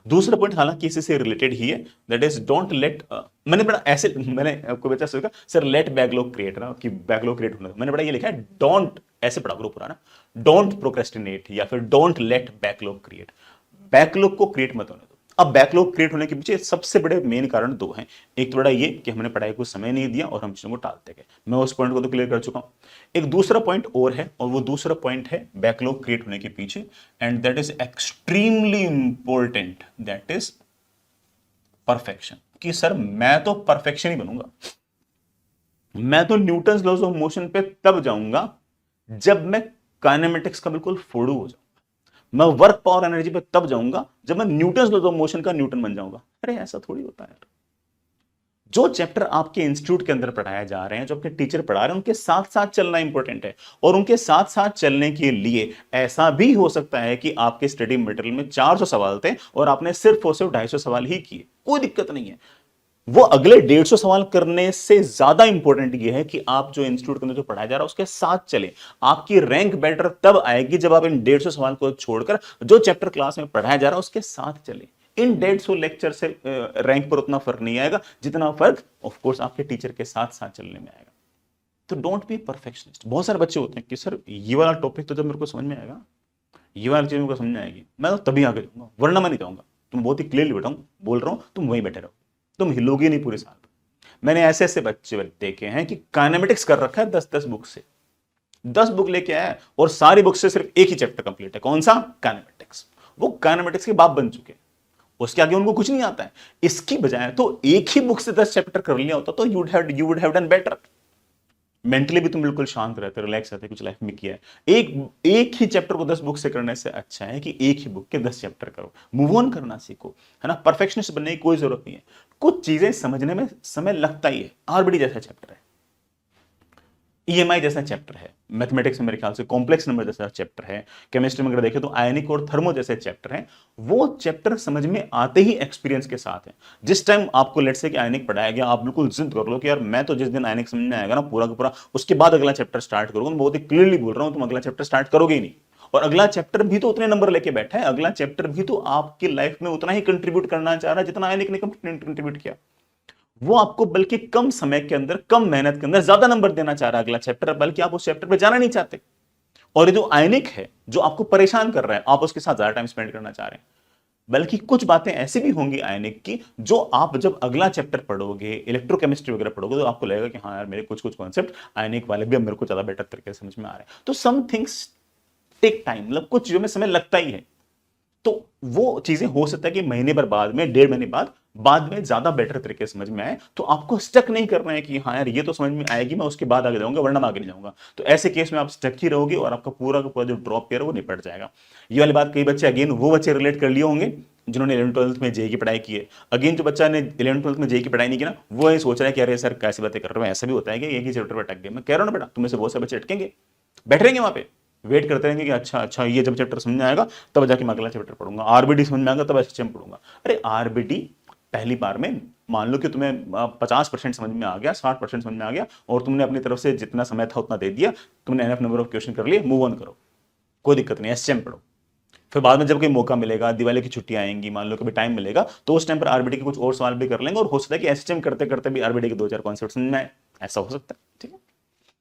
दूसरा पॉइंट हालांकि इसी से रिलेटेड ही है, दैट इज डोंट लेट, मैंने आपको बता सोचा सर लेट बैकलॉग क्रिएट ना, कि बैकलॉग क्रिएट होना, मैंने बड़ा ये लिखा है डोंट, ऐसे पढ़ा करो पुराना, डोंट प्रोक्रेस्टिनेट या फिर don't let backlog create, backlog को क्रिएट मत होने दो। अब बैकलॉग क्रिएट होने के पीछे सबसे बड़े मेन कारण दो हैं। एक तो बड़ा ये कि हमने पढ़ाई को समय नहीं दिया और हम चीजों को टालते गए, मैं उस पॉइंट को तो क्लियर कर चुका हूं। एक दूसरा पॉइंट और है, और वो दूसरा पॉइंट है बैकलॉग क्रिएट होने के पीछे, and that is extremely important, that is perfection. कि सर मैं तो परफेक्शन ही बनूंगा, मैं तो न्यूटन्स लॉज ऑफ मोशन पे तब जाऊंगा जब मैं काइनेमेटिक्स का बिल्कुल फोड़ू हो जाऊंगा, मैं वर्क पावर एनर्जी पे तब जाऊंगा जब मैं न्यूटन्स लॉज ऑफ मोशन का न्यूटन बन जाऊंगा। अरे ऐसा थोड़ी होता है यार। जो चैप्टर आपके इंस्टीट्यूट के अंदर पढ़ाए जा रहे हैं, जो आपके टीचर पढ़ा रहे हैं, उनके साथ साथ चलना इंपॉर्टेंट है। और उनके साथ साथ चलने के लिए ऐसा भी हो सकता है कि आपके स्टडी मटेरियल में 400 सवाल थे और आपने सिर्फ और सिर्फ 250 सवाल ही किए, कोई दिक्कत नहीं है। वो अगले 150 सवाल करने से ज्यादा इंपॉर्टेंट ये है कि आप जो इंस्टीट्यूट के अंदर जो पढ़ाया जा रहा है उसके साथ चले। आपकी रैंक बेटर तब आएगी जब आप इन 150 सवाल को छोड़कर जो चैप्टर क्लास में पढ़ाया जा रहा है उसके साथ चले। इन 150 लेक्चर से रैंक पर उतना फर्क नहीं आएगा जितना फर्क ऑफ कोर्स आपके टीचर के साथ साथ चलने में आएगा। तो डोंट बी परफेक्शनिस्ट। बहुत सारे बच्चे होते हैं कि सर ये वाला टॉपिक तो जब मेरे को समझ में आएगा, ये वाली चीज मेरे को समझ में आएगी, मैं तो तभी आगे जाऊंगा, वरना मैं नहीं जाऊंगा। तुम बहुत ही क्लियरली बोल रहा हूं, तुम वहीं बैठे रहो, तुम हिलोगे नहीं पूरे साल। मैंने ऐसे ऐसे बच्चे देखे हैं कि काइनेमेटिक्स कर रखा है 10-10 बुक से, 10 बुक लेके आया और सारी बुक से सिर्फ एक ही चैप्टर कंप्लीट है, कौन सा? काइनेमेटिक्स। वो काइनेमेटिक्स के बाप बन चुके हैं, उसके आगे उनको कुछ नहीं आता है। इसकी बजाय तो एक ही बुक से 10 चैप्टर कर लिया होता तो you would have done better. Mentally भी तुम बिल्कुल शांत रहते, रिलैक्स रहते, कुछ लाइफ में किया है। एक ही चैप्टर को 10 बुक से करने से अच्छा है कि एक ही बुक के 10 चैप्टर करो, मूव ऑन करना सीखो, है ना। परफेक्शनिस्ट बनने की कोई जरूरत नहीं है, कुछ चीजें समझने में समय लगता ही है। आरबीडी जैसा चैप्टर है, ईएमआई जैसा चैप्टर है, मैथमेटिक्स में मेरे ख्याल से कॉम्प्लेक्स नंबर जैसा चैप्टर है, केमिस्ट्री में अगर देखें तो आयनिक और थर्मो जैसे चैप्टर हैं। वो चैप्टर समझ में आते ही एक्सपीरियंस के साथ है। जिस टाइम आपको लेट से कि आयनिक पढ़ाया गया, आप बिल्कुल जिद कर लो कि यार मैं तो जिस दिन आयनिक समझ में आएगा ना पूरा का पूरा, उसके बाद अगला चैप्टर स्टार्ट करोगे। बहुत ही क्लियरली बोल रहा हूं, तुम अगला चैप्टर स्टार्ट करोगे ही नहीं। और अगला चैप्टर भी तो उतने नंबर लेके बैठा है, अगला चैप्टर भी तो आपकी लाइफ में उतना ही कंट्रीब्यूट करना चाह रहा है जितना आयनिक ने कंट्रीब्यूट किया। वो आपको बल्कि कम समय के अंदर, कम मेहनत के अंदर ज्यादा नंबर देना चाह रहा है अगला चैप्टर, बल्कि आप उस चैप्टर पे जाना नहीं चाहते। और ये जो आयनिक है जो आपको परेशान कर रहा है, आप उसके साथ ज्यादा टाइम स्पेंड करना चाह रहे हैं। बल्कि कुछ बातें ऐसी भी होंगी आयनिक की जो आप जब अगला चैप्टर पढ़ोगे, इलेक्ट्रोकेमिस्ट्री वगैरह पढ़ोगे, तो आपको लगेगा कि हाँ यार मेरे कुछ कुछ कॉन्सेप्ट आयनिक वाले भी अब मेरे को ज्यादा बेटर तरीके से समझ में आ रहे हैं। तो सम थिंग्स टेक टाइम, मतलब कुछ चीजों में समय लगता ही है। तो वो चीजें हो सकता है कि महीने भर बाद में, 1.5 महीने बाद में ज्यादा बेटर तरीके से समझ में आए। तो आपको स्टक नहीं करना है कि हाँ यार ये तो समझ में आएगी, मैं उसके बाद आगे जाऊंगा वरना मैं आगे नहीं जाऊंगा। तो ऐसे केस में आप स्टक ही रहोगे और आपका पूरा का पूरा जो ड्रॉप पेयर है वो निपट जाएगा। ये वाली बात कई बच्चे, अगेन वो बच्चे रिलेट कर लिए होंगे जिन्होंने 11th-12th में जेई की पढ़ाई की है। अगेन जो बच्चा ने 11th-12th में जेई की पढ़ाई नहीं की ना, वो ये सोच रहा है कि अरे सर कैसी बातें कर रहे हो, ऐसा भी होता है कि एक ही चैप्टर पर अटक गए। मैं कह रहा हूं ना बेटा, तुम्हें से बहुत से बच्चे अटकेंगे, बैठ रहेंगे वहां पे, वेट करते रहेंगे कि अच्छा अच्छा ये जब चैप्टर समझ में आएगा तब जाके मैं अगला चैप्टर पढ़ूंगा, आरबीडी समझ में आएगा तब एसएचएम पढ़ूंगा। अरे आरबीडी पहली बार में मान लो कि तुम्हें 50% समझ में आ गया, 60% समझ में आ गया, और तुमने अपनी तरफ से जितना समय था उतना दे दिया, तुमने एनफ नंबर ऑफ क्वेश्चन कर लिए, मूव ऑन करो, कोई दिक्कत नहीं, एसएचएम पढ़ो। फिर बाद में जब कोई मौका मिलेगा, दिवाली की छुट्टियां आएंगी, मान लो कभी टाइम मिलेगा, तो उस टाइम पर आरबीडी के कुछ और सवाल भी कर लेंगे, और हो सकता है कि एसएचएम करते करते भी आरबीडी के 2-4 कॉन्सेप्ट समझ में आए, ऐसा हो सकता है। ठीक है,